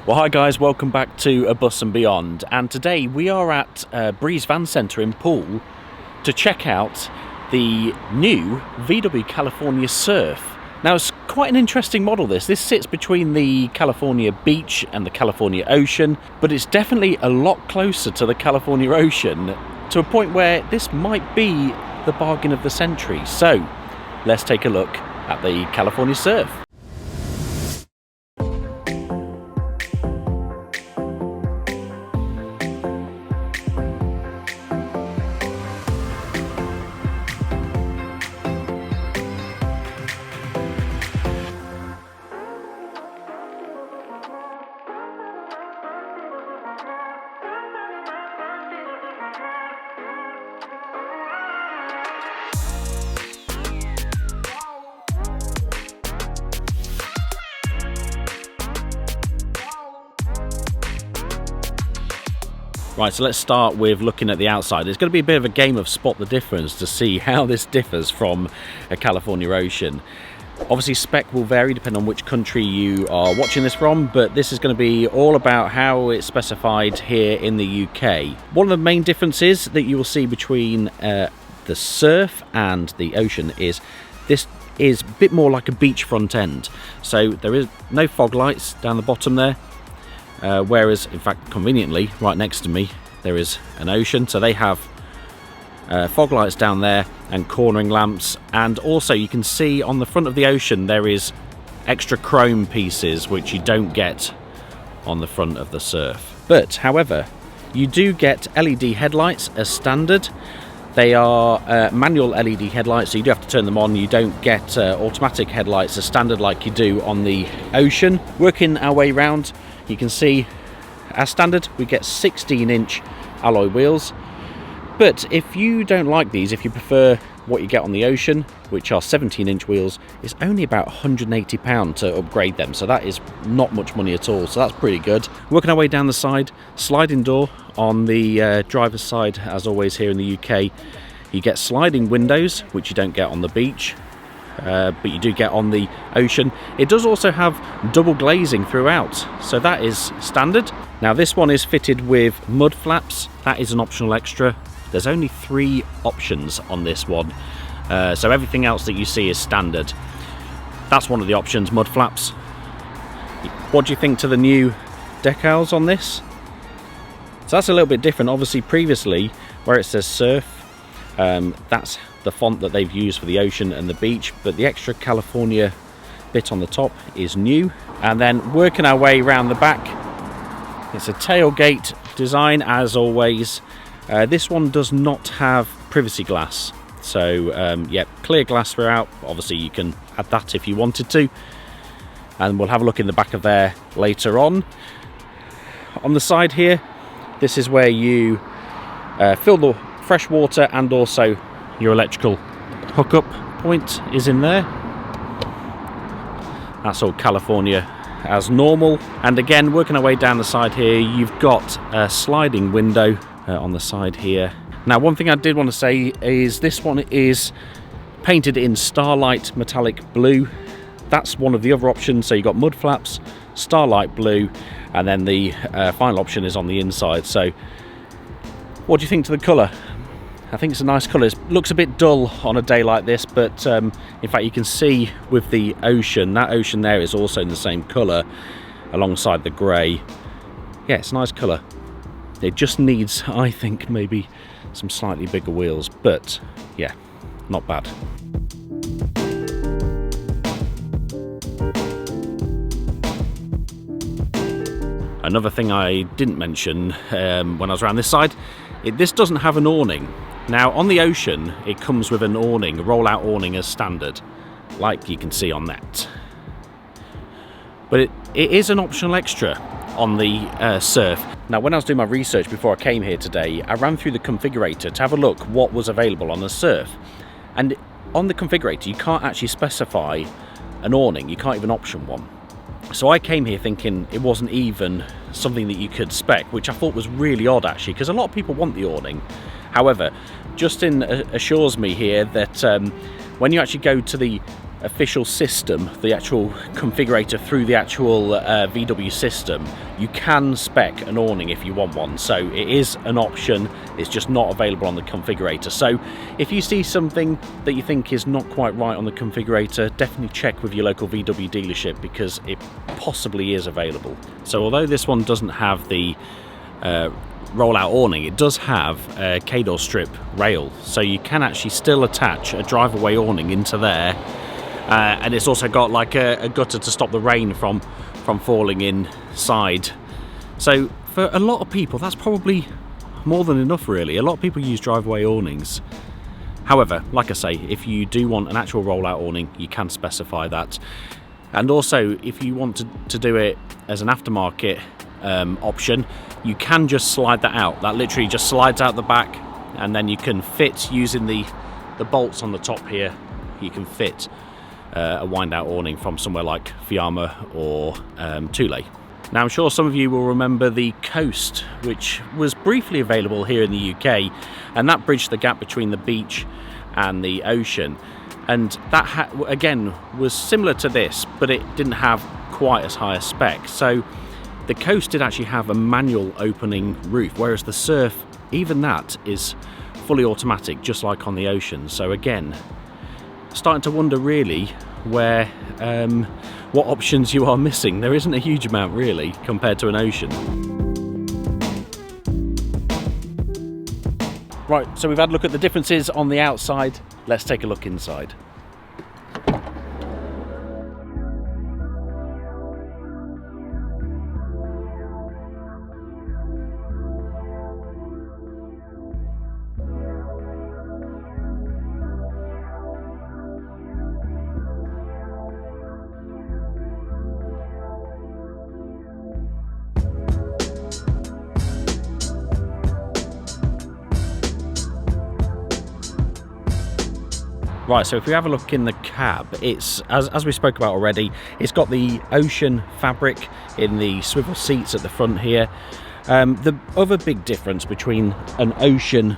Well, hi guys, welcome back to A Bus and Beyond, and today we are at Breeze Van Centre in Poole to check out the new VW California Surf. Now, it's quite an interesting model this. This sits between the California beach and the California ocean, but it's definitely a lot closer to the California ocean, to a point where this might be the bargain of the century. So, let's take a look at the California Surf. Right, so let's start with looking at the outside. It's going to be a bit of a game of spot the difference to see how this differs from a California Ocean. Obviously, spec will vary depending on which country you are watching this from, but this is going to be all about how it's specified here in the UK. One of the main differences that you will see between the Surf and the Ocean is this is a bit more like a beach front end. So there is no fog lights down the bottom there. Whereas, in fact, conveniently, right next to me, there is an Ocean. So they have fog lights down there and cornering lamps. And also, you can see on the front of the Ocean, there is extra chrome pieces, which you don't get on the front of the Surf. But, however, you do get LED headlights as standard. They are manual LED headlights, so you do have to turn them on. You don't get automatic headlights as standard like you do on the Ocean. Working our way round, you can see, as standard, we get 16-inch alloy wheels. But if you don't like these, if you prefer what you get on the Ocean, which are 17-inch wheels, it's only about £180 to upgrade them. So that is not much money at all. So that's pretty good. Working our way down the side, sliding door on the driver's side, as always here in the UK. You get sliding windows, which you don't get on the beach. But you do get on the Ocean. It does also have double glazing throughout, so that is standard. Now this one is fitted with mud flaps. That is an optional extra. There's only 3 options on this one, so everything else that you see is standard. That's one of the options, mud flaps. What do you think to the new decals on this? So that's a little bit different. Obviously previously, where it says Surf, that's the font that they've used for the Ocean and the beach, but the extra California bit on the top is new. And then working our way around the back, it's a tailgate design as always. This one does not have privacy glass, so yeah, clear glass throughout. Obviously you can add that if you wanted to, and we'll have a look in the back of there later on. On the side here, this is where you fill the fresh water, and also your electrical hookup point is in there. That's all California as normal. And again, working our way down the side here, you've got a sliding window on the side here. Now, one thing I did want to say is this one is painted in Starlight metallic blue. That's one of the other options. So you've got mud flaps, Starlight blue, and then the final option is on the inside. So what do you think to the colour? I think it's a nice colour. It looks a bit dull on a day like this, but in fact you can see with the Ocean, that Ocean there is also in the same colour alongside the grey. Yeah, it's a nice colour. It just needs, I think, maybe some slightly bigger wheels, but yeah, not bad. Another thing I didn't mention when I was around this side, this doesn't have an awning. Now on the Ocean it comes with an awning, a roll-out awning as standard, like you can see on that. But it is an optional extra on the Surf. Now when I was doing my research before I came here today, I ran through the configurator to have a look what was available on the Surf. And on the configurator you can't actually specify an awning, you can't even option one. So I came here thinking it wasn't even something that you could spec, which I thought was really odd actually, because a lot of people want the awning. However, Justin assures me here that when you actually go to the official system, the actual configurator through the actual VW system, you can spec an awning if you want one. So it is an option, it's just not available on the configurator. So if you see something that you think is not quite right on the configurator, definitely check with your local VW dealership, because it possibly is available. So although this one doesn't have the rollout awning, it does have a K-door strip rail, so you can actually still attach a drive-away awning into there. And it's also got like a gutter to stop the rain from falling inside. So for a lot of people, that's probably more than enough, really. A lot of people use driveway awnings. However, like I say, if you do want an actual rollout awning, you can specify that. And also, if you want to do it as an aftermarket option, you can just slide that out. That literally just slides out the back, and then you can fit, using the bolts on the top here, you can fit a wind out awning from somewhere like Fiamma or Thule. Now I'm sure some of you will remember the Coast, which was briefly available here in the UK, and that bridged the gap between the beach and the ocean, and that again was similar to this, but it didn't have quite as high a spec. So the Coast did actually have a manual opening roof, whereas the Surf, even that is fully automatic, just like on the ocean. So again, starting to wonder really where what options you are missing. There isn't a huge amount really compared to an ocean. Right, so we've had a look at the differences on the outside. Let's take a look inside. Right, so if we have a look in the cab, it's, as we spoke about already, it's got the ocean fabric in the swivel seats at the front here. The other big difference between an ocean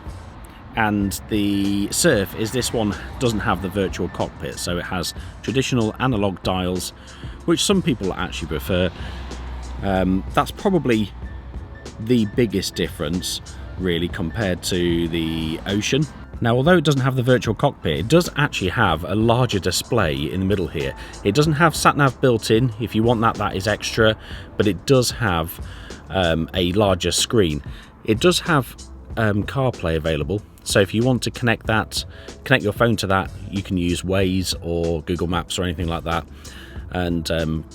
and the Surf is this one doesn't have the virtual cockpit, so it has traditional analog dials, which some people actually prefer. That's probably the biggest difference really compared to the ocean. Now, although it doesn't have the virtual cockpit, it does actually have a larger display in the middle here. It doesn't have sat-nav built in. If you want that, that is extra, but it does have a larger screen. It does have CarPlay available, so if you want to connect your phone to that, you can use Waze or Google Maps or anything like that, and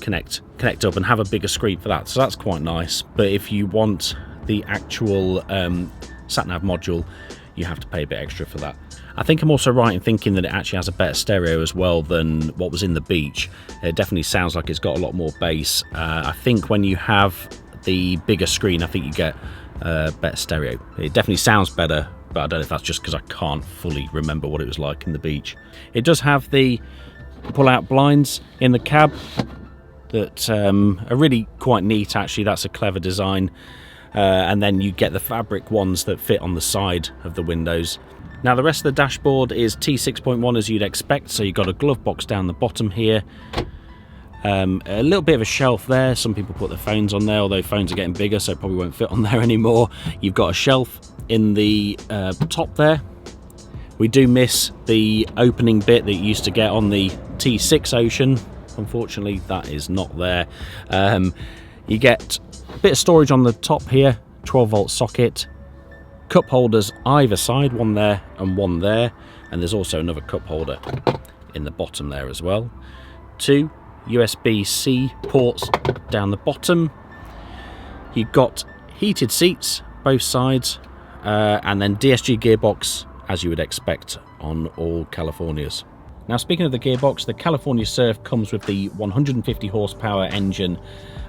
connect up and have a bigger screen for that. So that's quite nice. But if you want the actual sat-nav module, you have to pay a bit extra for that. I think I'm also right in thinking that it actually has a better stereo as well than what was in the Beach. It definitely sounds like it's got a lot more bass. I think when you have the bigger screen, I think you get better stereo. It definitely sounds better, but I don't know if that's just because I can't fully remember what it was like in the Beach. It does have the pull-out blinds in the cab that are really quite neat actually. That's a clever design. And then you get the fabric ones that fit on the side of the windows. Now the rest of the dashboard is T6.1 as you'd expect, so you've got a glove box down the bottom here. A little bit of a shelf there. Some people put their phones on there, although phones are getting bigger, so it probably won't fit on there anymore. You've got a shelf in the top there. We do miss the opening bit that you used to get on the T6 Ocean. Unfortunately, that is not there. You get a bit of storage on the top here, 12-volt socket, cup holders either side, one there and one there, and there's also another cup holder in the bottom there as well. 2 USB-C ports down the bottom. You've got heated seats both sides, and then DSG gearbox as you would expect on all Californias. Now, speaking of the gearbox, the California Surf comes with the 150 horsepower engine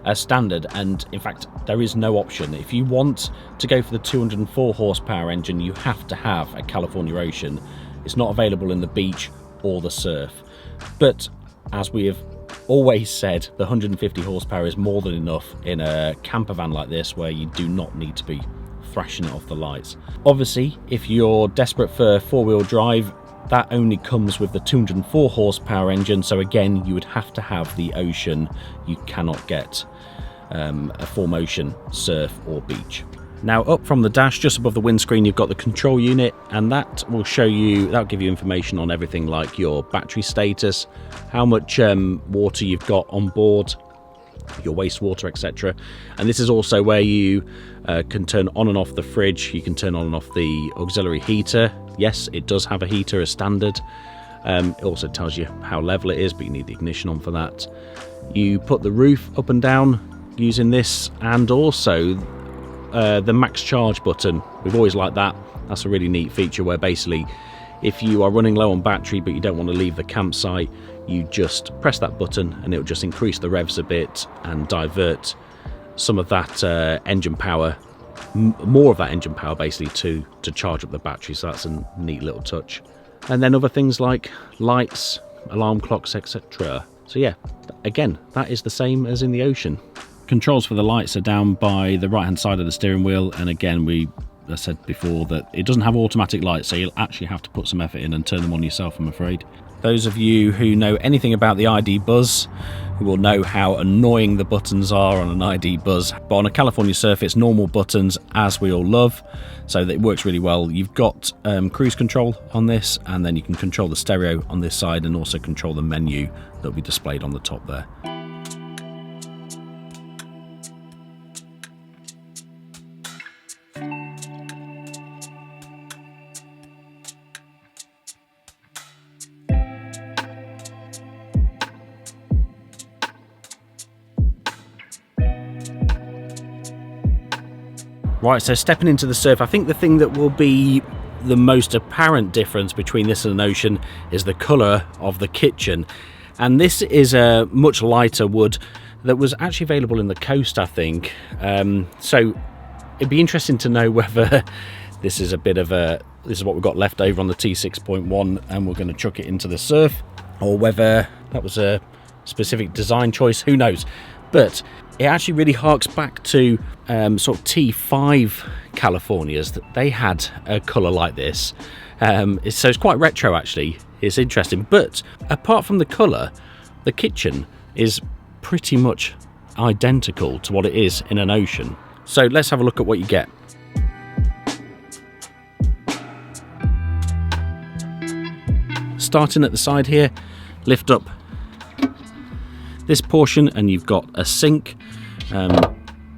as standard, and in fact there is no option. If you want to go for the 204 horsepower engine, you have to have a California Ocean. It's not available in the Beach or the Surf, but as we have always said, the 150 horsepower is more than enough in a camper van like this, where you do not need to be thrashing it off the lights. Obviously, if you're desperate for four-wheel drive, that only comes with the 204 horsepower engine, so again you would have to have the Ocean. You cannot get a 4Motion Surf or Beach. Now up from the dash, just above the windscreen, you've got the control unit, and that will show you, that'll give you information on everything like your battery status, how much water you've got on board, your wastewater, etc. And this is also where you can turn on and off the fridge. You can turn on and off the auxiliary heater. Yes, it does have a heater as standard. It also tells you how level it is, but you need the ignition on for that. You put the roof up and down using this, and also the max charge button. We've always liked that. That's a really neat feature where basically if you are running low on battery but you don't want to leave the campsite, you just press that button and it'll just increase the revs a bit and divert some of that engine power, more of that engine power basically to charge up the battery. So that's a neat little touch. And then other things like lights, alarm clocks, etc. So yeah, again, that is the same as in the Ocean. Controls for the lights are down by the right hand side of the steering wheel, and again I said before that it doesn't have automatic lights, so you'll actually have to put some effort in and turn them on yourself, I'm afraid. Those of you who know anything about the ID Buzz will know how annoying the buttons are on an ID Buzz, but on a California Surf it's normal buttons, as we all love, so that it works really well. You've got cruise control on this, and then you can control the stereo on this side and also control the menu that will be displayed on the top there. Right, so stepping into the Surf, I think the thing that will be the most apparent difference between this and an Ocean is the colour of the kitchen. And this is a much lighter wood that was actually available in the Coast, I think. So it'd be interesting to know whether this is a bit of a, this is what we've got left over on the T6.1 and we're going to chuck it into the Surf, or whether that was a specific design choice, who knows. But it actually really harks back to sort of T5 Californias, that they had a colour like this. So it's quite retro actually. It's interesting. But apart from the colour, the kitchen is pretty much identical to what it is in an Ocean. So let's have a look at what you get. Starting at the side here, lift up this portion and you've got a sink,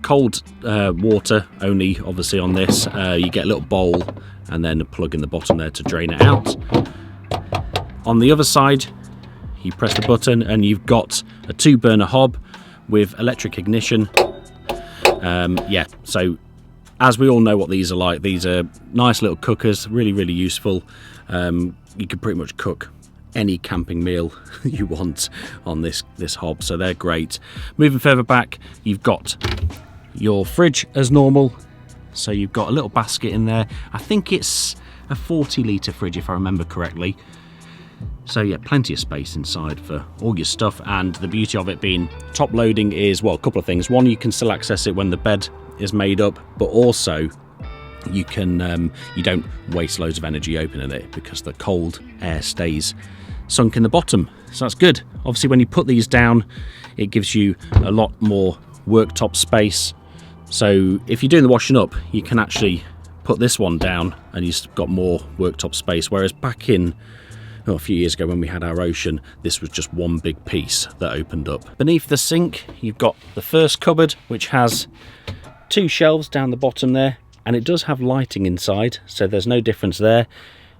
cold water only obviously on this. You get a little bowl and then a plug in the bottom there to drain it out. On the other side you press the button and you've got a 2-burner hob with electric ignition. Yeah, so as we all know what these are like, these are nice little cookers, really useful. You can pretty much cook any camping meal you want on this hob, so they're great. Moving further back, you've got your fridge as normal, so you've got a little basket in there. I think it's a 40-litre fridge if I remember correctly. So yeah, plenty of space inside for all your stuff, and the beauty of it being top loading is, well, a couple of things. One, you can still access it when the bed is made up, but also you can you don't waste loads of energy opening it because the cold air stays sunk in the bottom, so that's good. Obviously when you put these down, it gives you a lot more worktop space, so if you're doing the washing up, you can actually put this one down and you've got more worktop space, whereas back in a few years ago when we had our Ocean, this was just one big piece that opened up. Beneath the sink you've got the first cupboard, which has 2 shelves down the bottom there, and it does have lighting inside, so there's no difference there.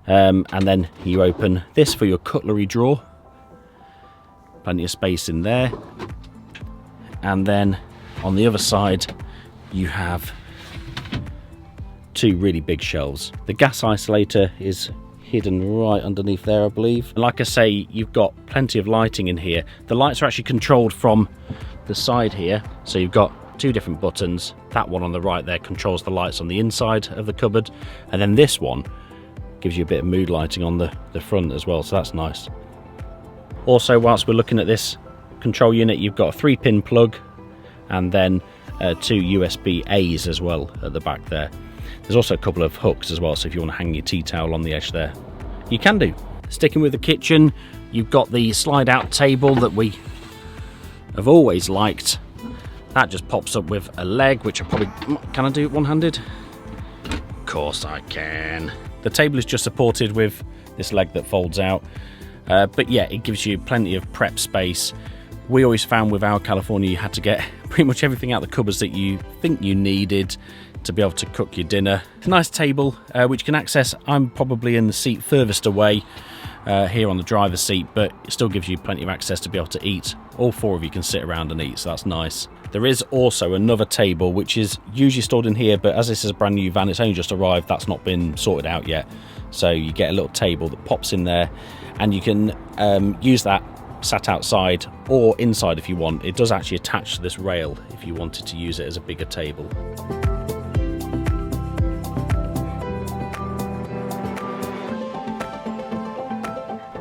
And then you open this for your cutlery drawer, plenty of space in there, and then on the other side you have 2 really big shelves. The gas isolator is hidden right underneath there, I believe. Like I say, you've got plenty of lighting in here. The lights are actually controlled from the side here, so you've got 2 different buttons. That one on the right there controls the lights on the inside of the cupboard, and then this one gives you a bit of mood lighting on the front as well, so that's nice. Also, whilst we're looking at this control unit, you've got a 3-pin plug and then 2 USB-A's as well at the back there. There's also a couple of hooks as well, so if you want to hang your tea towel on the edge there, you can do. Sticking with the kitchen, you've got the slide out table that we have always liked. That just pops up with a leg, which I probably, can I do it one-handed? Of course I can. The table is just supported with this leg that folds out. But yeah, it gives you plenty of prep space. We always found with our California you had to get pretty much everything out the cupboards that you think you needed to be able to cook your dinner. It's a nice table which you can access. I'm probably in the seat furthest away here on the driver's seat, but it still gives you plenty of access to be able to eat. All four of you can sit around and eat, so that's nice. There is also another table which is usually stored in here, but as this is a brand new van, it's only just arrived, that's not been sorted out yet. So you get a little table that pops in there, and you can use that sat outside or inside if you want. It does actually attach to this rail if you wanted to use it as a bigger table.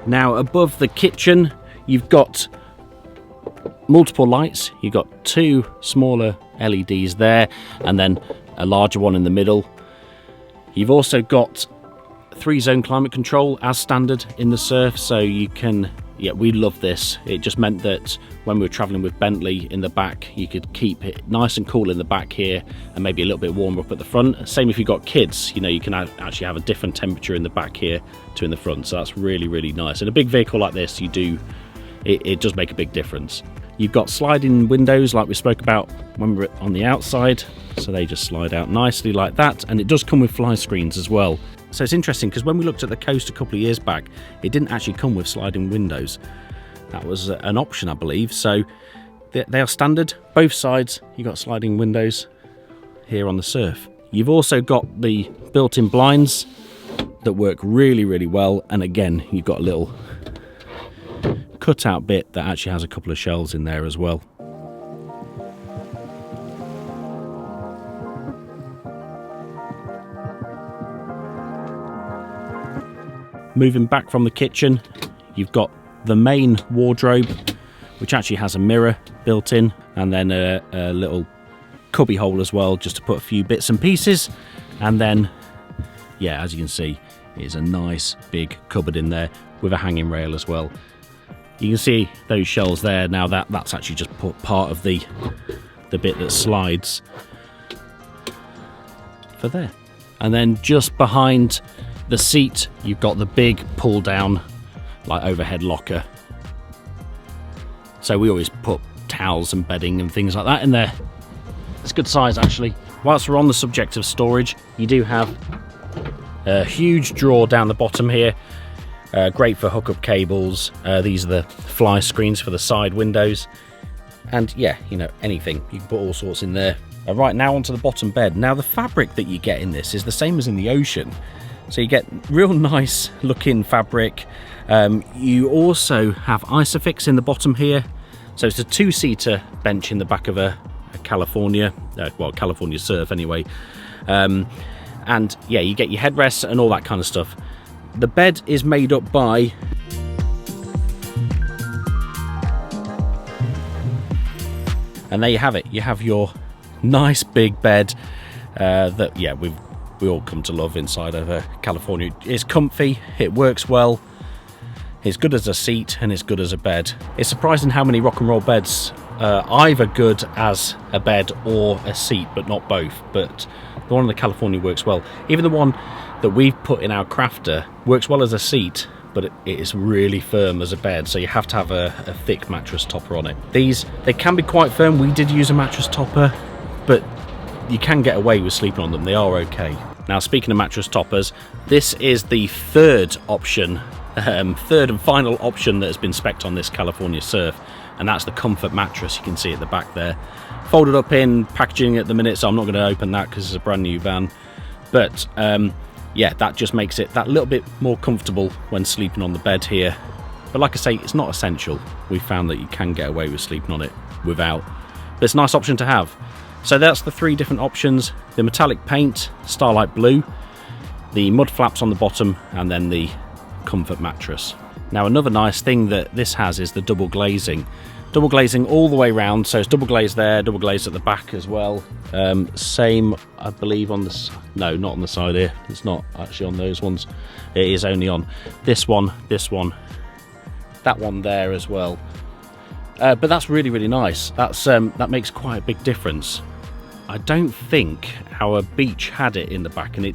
Now above the kitchen you've got multiple lights. You've got two smaller LEDs there and then a larger one in the middle. You've also got 3-zone climate control as standard in the Surf, so you can, yeah, we love this. It just meant that when we were traveling with Bentley in the back, you could keep it nice and cool in the back here and maybe a little bit warmer up at the front. Same if you've got kids, you know, you can actually have a different temperature in the back here to in the front, so that's really, really nice. In a big vehicle like this, it does make a big difference. You've got sliding windows like we spoke about when we were on the outside, so they just slide out nicely like that, and it does come with fly screens as well. So it's interesting because when we looked at the Coast a couple of years back, it didn't actually come with sliding windows. That was an option, I believe. So they are standard. Both sides, you've got sliding windows here on the Surf. You've also got the built-in blinds that work really, really well. And again, you've got a little cutout bit that actually has a couple of shelves in there as well. Moving back from the kitchen, you've got the main wardrobe, which actually has a mirror built in, and then a little cubby hole as well, just to put a few bits and pieces. And then, yeah, as you can see, it's a nice big cupboard in there with a hanging rail as well. You can see those shelves there. Now that's actually just part of the bit that slides for there. And then just behind the seat, you've got the big pull down, like overhead locker. So we always put towels and bedding and things like that in there. It's good size actually. Whilst we're on the subject of storage, you do have a huge drawer down the bottom here. Great for hookup cables. These are the fly screens for the side windows. And yeah, you know, anything. You can put all sorts in there. Right, now onto the bottom bed. Now the fabric that you get in this is the same as in the Ocean. So you get real nice looking fabric. You also have Isofix in the bottom here. So it's a 2-seater bench in the back of a California, well, California Surf anyway. And yeah, you get your headrests and all that kind of stuff. The bed is made up by and there you have it. You have your nice big bed that, yeah, we all come to love inside of a California. It's comfy, it works well, it's good as a seat and it's good as a bed. It's surprising how many rock and roll beds are either good as a bed or a seat, but not both. But the one in the California works well. Even the one that we've put in our crafter works well as a seat, but it is really firm as a bed, so you have to have a thick mattress topper on it. These, they can be quite firm. We did use a mattress topper, but you can get away with sleeping on them. They are okay. Now, speaking of mattress toppers, this is the third option, third and final option that has been spec'd on this California Surf, and that's the comfort mattress. You can see at the back there. Folded up in packaging at the minute, so I'm not going to open that because it's a brand new van. But yeah, that just makes it that little bit more comfortable when sleeping on the bed here. But like I say, it's not essential. We found that you can get away with sleeping on it without. But it's a nice option to have. So that's the three different options. The metallic paint, Starlight Blue, the mud flaps on the bottom, and then the comfort mattress. Now another nice thing that this has is the double glazing, Double glazing all the way round, so it's double glazed there, double glazed at the back as well. Same, I believe, on the... No, not on the side here. It's not actually on those ones. It is only on this one, that one there as well. But that's really, really nice. That makes quite a big difference. I don't think our beach had it in the back, and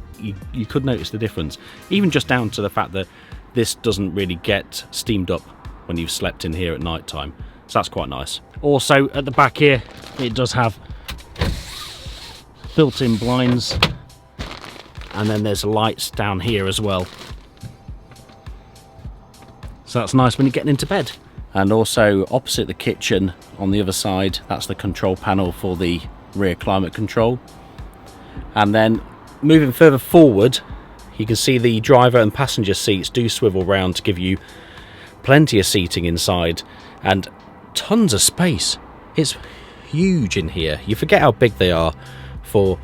you could notice the difference, even just down to the fact that this doesn't really get steamed up when you've slept in here at night time. So that's quite nice. Also at the back here, it does have built-in blinds, and then there's lights down here as well. So that's nice when you're getting into bed. And also opposite the kitchen on the other side, that's the control panel for the rear climate control. And then moving further forward, you can see the driver and passenger seats do swivel round to give you plenty of seating inside, and tons of space. It's huge in here. You forget how big they are for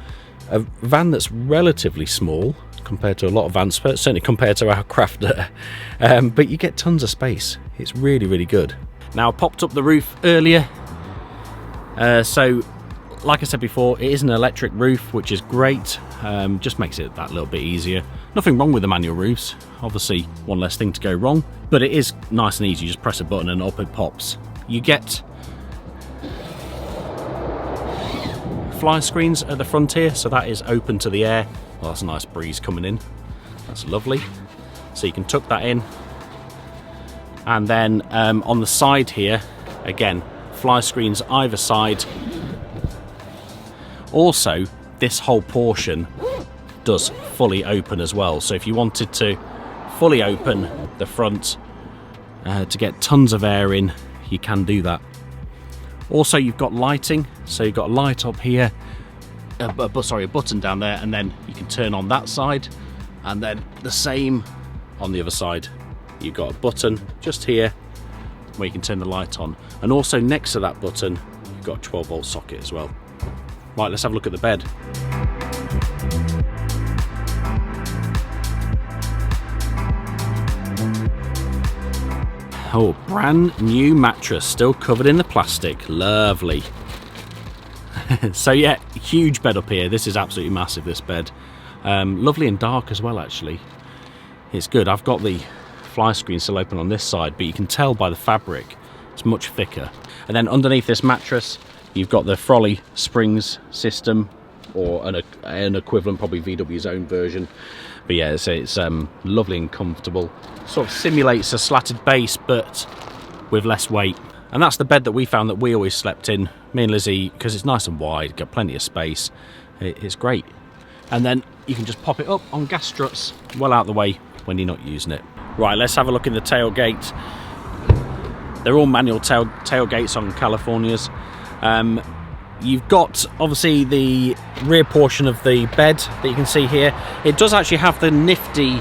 a van that's relatively small compared to a lot of vans, certainly compared to our Crafter. But you get tons of space. It's really, really good. Now, I popped up the roof earlier. So, like I said before, it is an electric roof, which is great. Just makes it that little bit easier. Nothing wrong with the manual roofs. Obviously, one less thing to go wrong. But it is nice and easy. You just press a button and up it pops. You get fly screens at the front here, so that is open to the air. Well, that's a nice breeze coming in. That's lovely. So you can tuck that in. And then on the side here, again, fly screens either side. Also, this whole portion does fully open as well. So if you wanted to fully open the front to get tons of air in, you can do that. Also, you've got lighting, so you've got a light up here, a button down there, and then you can turn on that side, and then the same on the other side. You've got a button just here where you can turn the light on, and also next to that button you've got a 12-volt socket as well. Right, let's have a look at the bed. Oh, brand new mattress, still covered in the plastic. Lovely. So yeah, huge bed up here. This is absolutely massive, this bed. Lovely and dark as well, actually. It's good. I've got the fly screen still open on this side, but you can tell by the fabric it's much thicker. And then underneath this mattress, you've got the Frolly springs system, or an equivalent, probably VW's own version. But yeah, it's lovely and comfortable. Sort of simulates a slatted base, but with less weight. And that's the bed that we found that we always slept in, me and Lizzie, because it's nice and wide, got plenty of space. It's great. And then you can just pop it up on gas struts, well out of the way when you're not using it. Right, let's have a look in the tailgate. They're all manual tailgates on Californias. You've got, obviously, the rear portion of the bed that you can see here. It does actually have the nifty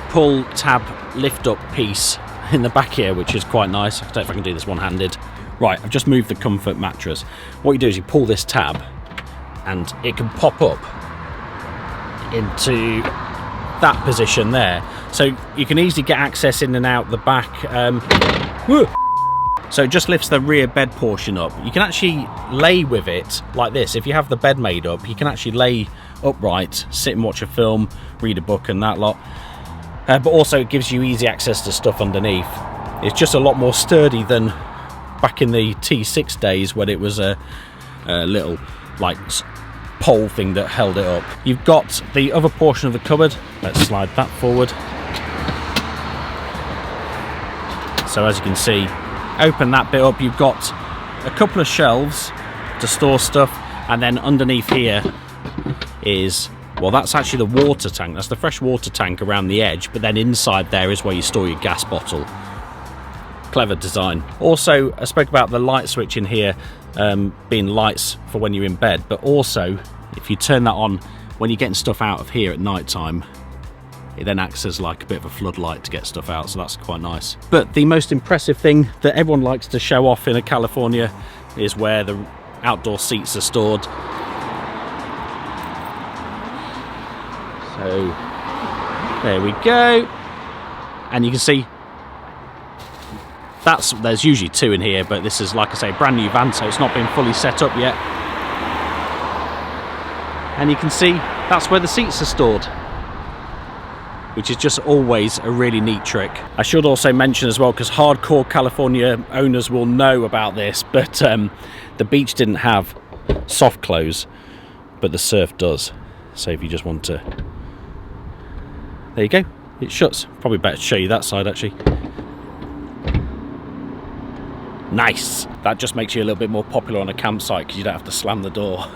pull tab lift up piece in the back here, which is quite nice. I don't know if I can do this one-handed. Right, I've just moved the comfort mattress. What you do is you pull this tab and it can pop up into that position there. So you can easily get access in and out the back. So it just lifts the rear bed portion up. You can actually lay with it like this. If you have the bed made up, you can actually lay upright, sit and watch a film, read a book and that lot. But also it gives you easy access to stuff underneath. It's just a lot more sturdy than back in the T6 days when it was a little like pole thing that held it up. You've got the other portion of the cupboard. Let's slide that forward. So as you can see, open that bit up, you've got a couple of shelves to store stuff, and then underneath here is, well, that's actually the water tank. That's the fresh water tank around the edge, but then inside there is where you store your gas bottle. Clever design. Also, I spoke about the light switch in here being lights for when you're in bed, but also if you turn that on when you're getting stuff out of here at night time, it then acts as like a bit of a floodlight to get stuff out, so that's quite nice. But the most impressive thing that everyone likes to show off in a California is where the outdoor seats are stored. So there we go, and you can see there's usually 2 in here, but this is, like I say, a brand new van, so it's not been fully set up yet. And you can see that's where the seats are stored, which is just always a really neat trick. I should also mention as well, because hardcore California owners will know about this, but the beach didn't have soft close, but the surf does. So if you just want to, there you go, it shuts. Probably better to show you that side actually. Nice. That just makes you a little bit more popular on a campsite because you don't have to slam the door.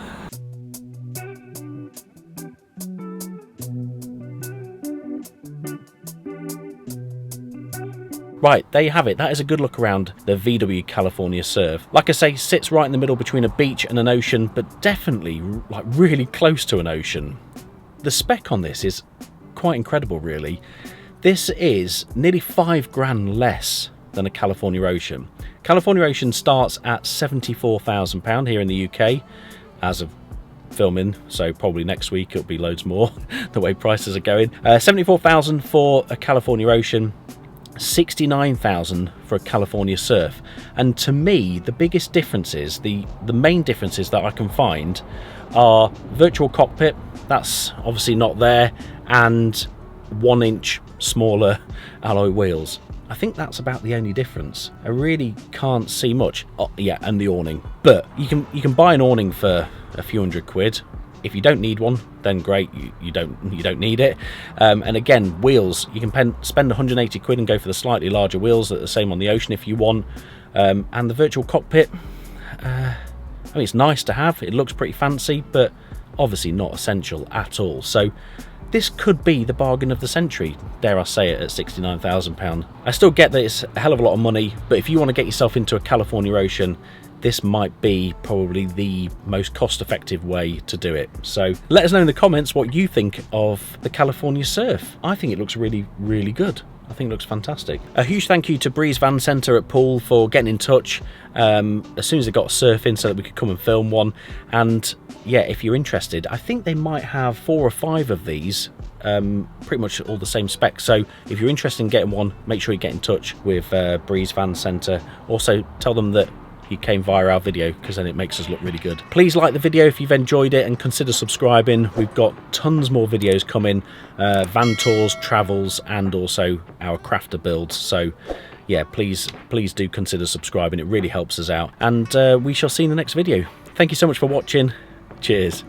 Right, there you have it. That is a good look around the VW California Surf. Like I say, sits right in the middle between a beach and an ocean, but definitely like really close to an ocean. The spec on this is quite incredible, really. This is nearly £5 less than a California Ocean. California Ocean starts at £74,000 here in the UK as of filming, so probably next week it'll be loads more the way prices are going. 74,000 for a California Ocean, 69,000 for a California Surf. And to me, the biggest differences, the main differences that I can find are virtual cockpit, that's obviously not there, and 1 inch smaller alloy wheels. I think that's about the only difference. I really can't see much. Oh yeah, and the awning. But you can buy an awning for a few £100. If you don't need one, then great, you don't need it. And again, wheels, you can spend 180 quid and go for the slightly larger wheels that are the same on the Ocean if you want. And the virtual cockpit, I mean, it's nice to have, it looks pretty fancy, but obviously not essential at all. So this could be the bargain of the century, dare I say it, at £69,000. I still get that it's a hell of a lot of money, but if you want to get yourself into a California Ocean, this might be probably the most cost-effective way to do it. So let us know in the comments what you think of the California Surf. I think it looks really, really good. I think it looks fantastic. A huge thank you to Breeze Van Centre at Poole for getting in touch as soon as they got a surf in so that we could come and film one. And yeah, if you're interested, I think they might have 4 or 5 of these, pretty much all the same specs. So if you're interested in getting one, make sure you get in touch with Breeze Van Centre. Also tell them that you came via our video, because then it makes us look really good. Please like the video if you've enjoyed it and consider subscribing. We've got tons more videos coming, van tours, travels, and also our crafter builds. So yeah, please do consider subscribing. It really helps us out. And we shall see you in the next video. Thank you so much for watching. Cheers.